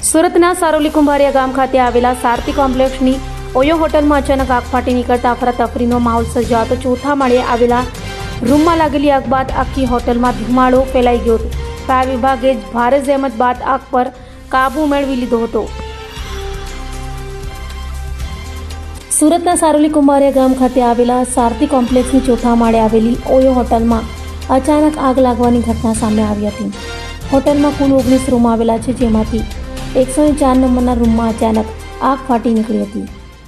સુરતના સારોલી કુંભારિયા ગામ ખાતે આવેલા સારથી કોમ્પ્લેક્સની ઓયો હોટલમાં અચાનક આગ ફાટી નીકળતા અફરાતફરીનો માહોલ સર્જાતો ચોથા માળે આવેલા રૂમમાં લાગેલી આગ બાદ આખી હોટલમાં ધુમાડો ફેલાઈ ગયો હતો. ફાયર વિભાગે ભારે જહેમત બાદ આગ પર કાબુ મેળવી લીધો હતો. સુરતના સારોલી કુંભારિયા ગામ ખાતે આવેલા સારથી કોમ્પ્લેક્સની ચોથા માળે આવેલી ઓયો હોટલમાં અચાનક આગ લાગવાની ઘટના સામે આવી હતી. હોટલમાં કુલ 19 રૂમ આવેલા છે, જેમાંથી 104 નંબરના રૂમમાં અચાનક આગ ફાટી નીકળી હતી.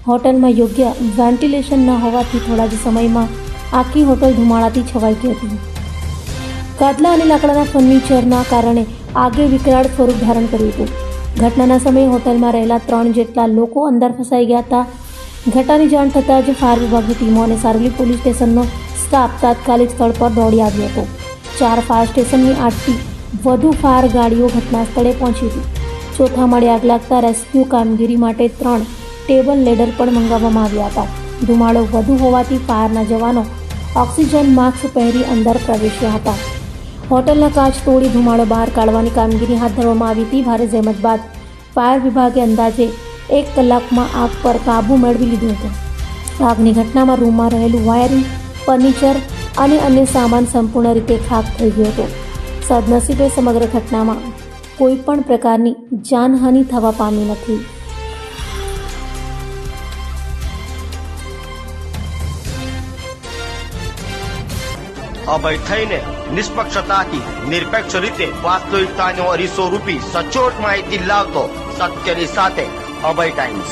હોટલમાં યોગ્ય વેન્ટિલેશન ન હોવાથી થોડા જ સમયમાં આખી હોટલ ધુમાડાથી છવાઈ ગઈ હતી. ગાદલા અને લાકડાના ફર્નિચરના કારણે આગે વિકરાળ સ્વરૂપ ધારણ કર્યું હતું. ઘટનાના સમયે હોટલમાં રહેલા 3 જેટલા લોકો અંદર ફસાઈ ગયા હતા. ઘટનાની જાણ થતાં જ ફાયર વિભાગની ટીમો અને સારોલી પોલીસ સ્ટેશનનો સ્ટાફ તાત્કાલિક સ્થળ પર દોડી આવ્યો હતો. 4 ફાયર સ્ટેશનની 8થી વધુ ફાયર ગાડીઓ ઘટના સ્થળે પહોંચી હતી. ચોથા માળે આગ લાગતા રેસ્ક્યુ કામગીરી માટે 3 ટેબલ લેડર પણ મંગાવવામાં આવ્યા હતા. ધુમાડો વધુ હોવાથી ફાયરના જવાનો ઓક્સિજન માસ્ક પહેરી અંદર પ્રવેશ્યા હતા. હોટલના કાચ તોડી ધુમાડો બહાર કાઢવાની કામગીરી હાથ ધરવામાં આવી હતી. ભારે જહેમત બાદ ફાયર વિભાગે અંદાજે 1 કલાકમાં આગ પર કાબૂ મેળવી લીધો હતો. આગની ઘટનામાં રૂમમાં રહેલું વાયરિંગ, ફર્નિચર અને અન્ય સામાન સંપૂર્ણ રીતે ખાક થઈ ગયો હતો. સદનસીબે સમગ્ર ઘટનામાં કોઈ પણ પ્રકારની જાનહાનિ થવા પામી નથી. અભય થઈને નિષ્પક્ષતાથી નિરપેક્ષ રીતે વાસ્તવિકતાનો અરીસો રૂપી સચોટ માહિતી લાવતો સત્યની સાથે અભય ટાઈમ્સ.